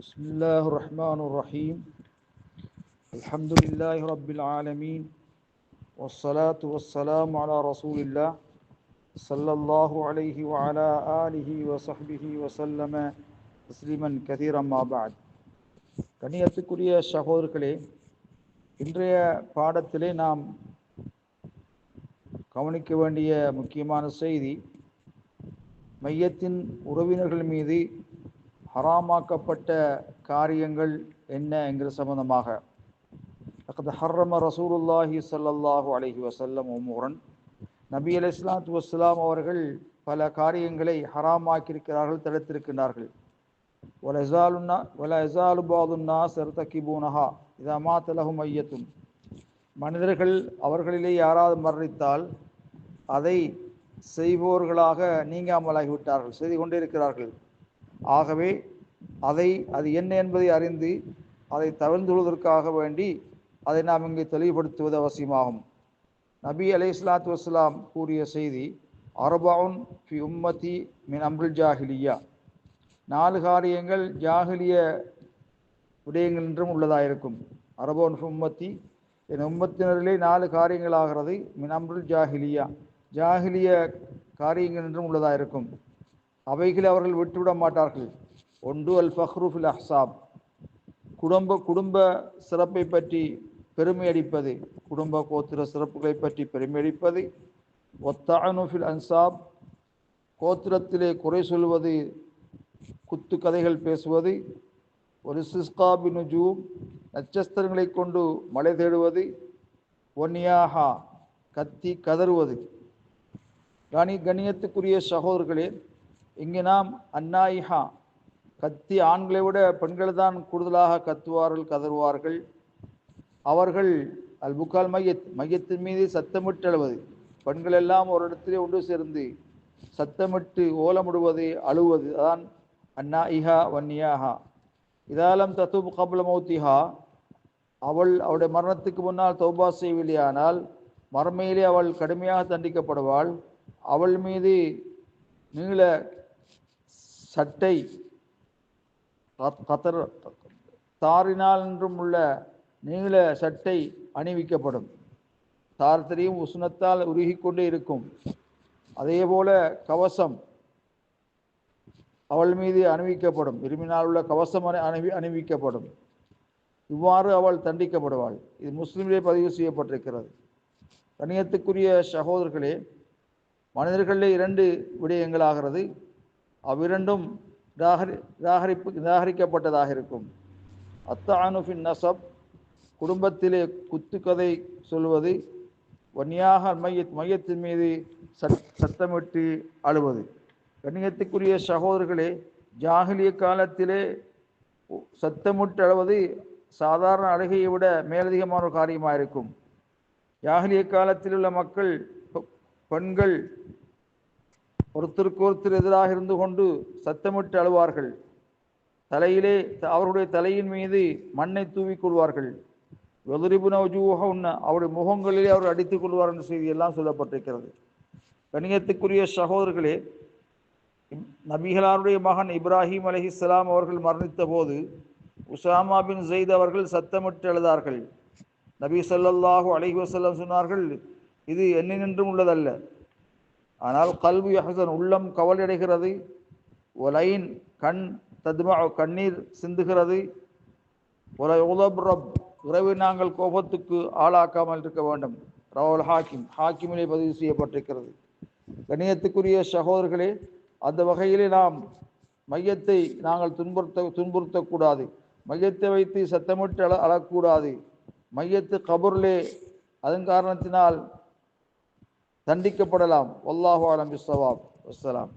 بسم الله الرحمن الرحيم الحمد لله رب العالمين والصلاة والسلام على رسول الله صلى الله عليه وعلى آله وصحبه وسلم تسليما كثيرا ما بعد. கண்ணியத்துக்குரிய சகோதரர்களே, இன்றைய பாடத்திலே நாம் கவனிக்க வேண்டிய முக்கியமான செய்தி, மையத்தின் உறவினர்கள் மீது ஹராமாக்கப்பட்ட காரியங்கள் என்ன என்கிற சம்பந்தமாக. லக்கத் ஹர்ரம ரசூலுல்லாஹி ஸல்லல்லாஹு அலைஹி வஸல்லம் உமூரன், நபி அலைஹிஸ்ஸலாத்து வஸ்ஸலாம் அவர்கள் பல காரியங்களை ஹராமாக்கியிருக்கிறார்கள், தடுத்திருக்கிறார்கள். வல யஸாலு பாதுன் நாஸ் யர்தகிபூனஹா இதா மாத லஹும் மையத்துன், மனிதர்கள் அவர்களிலே யாராவது மரணித்தால் அதை செய்பவர்களாக நீங்காமலாகிவிட்டார்கள், செய்து கொண்டே இருக்கிறார்கள். ஆகவே அது என்ன என்பதை அறிந்து அதை தவிர்த்துவதற்காக வேண்டி அதை நாம் இங்கே தெளிவுபடுத்துவது அவசியமாகும். நபி அலைஹிஸ்ஸலாத்து வஸ்ஸலாம் கூறிய செய்தி, அர்பஉன் ஃபி உம்மதி மின் அம்ரில் ஜாஹிலியா, 4 காரியங்கள் ஜாஹிலிய விடயங்கள் என்றும் உள்ளதாயிருக்கும். அர்பஉன் ஃபி உம்மதி, என் உம்மத்தினரிலே 4 காரியங்களாகிறது. மின் அம்ரில் ஜாஹிலியா, ஜாஹிலிய காரியங்கள் என்றும் உள்ளதாயிருக்கும். அவைகளை அவர்கள் விட்டுவிட மாட்டார்கள். ஒன்று அல் ஃபஹ்ரு ஃபில் அஹ்சாப், குடும்ப சிறப்பை பற்றி பெருமை அடிப்பது, குடும்ப கோத்திர சிறப்புகளை பற்றி பெருமை அடிப்பது. ஒத்தஅனு ஃபில் அன்சாப், கோத்திரத்திலே குறை சொல்வது, குத்து கதைகள் பேசுவது. ஒரு சிஸ்கா பின் நுஜூம், நட்சத்திரங்களை கொண்டு மழை தேடுவது. ஒன்னியாஹா, கத்தி கதறுவது. கண்ணியத்துக்குரிய சகோதரர்களே, இங்கே நாம் அன்னாயிஹா, கத்தி, ஆண்களை விட பெண்கள் தான் கூடுதலாக கத்துவார்கள், கதறுவார்கள். அவர்கள் அல் புக்கால் மையத்தின் மீது சத்தமிட்டு அழுவது, பெண்கள் எல்லாம் ஒரு இடத்திலே ஒன்று சேர்ந்து சத்தமிட்டு ஓலமிடுவது, அழுவது, அதான் அன்னாயிஹா வன்னியாஹா. இதாலம் தத்துப் கப்ல மௌத்திஹா, அவளுடைய மரணத்துக்கு முன்னால் தௌபா செய்யவில்லையானால் மறுமையிலே அவள் கடுமையாக தண்டிக்கப்படுவாள். அவள் மீது நீள சட்டை, தாரினால் என்றும் உள்ள நீள சட்டை அணிவிக்கப்படும். தார் தெரியும், உஷ்ணத்தால் உருகி கொண்டே இருக்கும். அதே போல கவசம் அவள் மீது அணிவிக்கப்படும், இருமினால் உள்ள கவசம் அணிவிக்கப்படும். இவ்வாறு அவள் தண்டிக்கப்படுவாள். இது முஸ்லிமிலே பதிவு செய்யப்பட்டிருக்கிறது. கண்ணியத்துக்குரிய சகோதரர்களே, மனிதர்களிலே 2 விடயங்களாகிறது. அவ்விரண்டும் நிராகரிக்கப்பட்டதாக இருக்கும். அத்தானு ஃபின் நஸப், குடும்பத்திலே குத்துக்கதை சொல்வது. வன்னியாக மையத்தின் மீது சத்தமிட்டு அழுவது. கண்ணியத்துக்குரிய சகோதரர்களே, ஜாஹிலிய காலத்திலே சத்தமிட்டு அழுவது சாதாரண அழுகையை விட மேலதிகமான ஒரு காரியமாக இருக்கும். ஜாஹிலிய காலத்தில் உள்ள மக்கள், பெண்கள் ஒருத்தருக்கு ஒருத்தர் எதிராக இருந்து கொண்டு சத்தமிட்டு அழுவார்கள். தலையிலே, அவருடைய தலையின் மீது மண்ணை தூவிக் கொள்வார்கள். வெதுரிபுன வஜூஹுன்ன, அவருடைய முகங்களிலே அவர் அடித்துக் கொள்வார் என்ற செய்தி எல்லாம் சொல்லப்பட்டிருக்கிறது. கண்ணியத்துக்குரிய சகோதரர்களே, நபிகளாருடைய மகன் இப்ராஹிம் அலைஹிஸ்ஸலாம் அவர்கள் மரணித்த போது உசாமா பின் ஸைத் அவர்கள் சத்தமிட்டு அழுதார்கள். நபி ஸல்லல்லாஹு அலைஹி வஸல்லம் சொன்னார்கள், இது என்னென்றும் உள்ளதல்ல, ஆனால் கல்பு யஹ்சன், உள்ளம் கவலையடைகிறது. ஒலைன், கண் தத்மா, கண்ணீர் சிந்துகிறது. ஒலை உலப் ரப், உறவை நாங்கள் கோபத்துக்கு ஆளாக்காமல் இருக்க வேண்டும். ரவல் ஹாக்கிம், ஹாக்கிமிலே பதிவு செய்யப்பட்டிருக்கிறது. கண்ணியத்துக்குரிய சகோதரர்களே, அந்த வகையிலே நாம் மையத்தை நாங்கள் துன்புறுத்தக்கூடாது. மையத்தை வைத்து சத்தமிட்டு அழக்கூடாது. மையத்து கபூரிலே அதன் காரணத்தினால் தண்டிக்கப்படலாம். வல்லாஹு அலம் பிஸ்ஸவாப். வஸ்ஸலாம்.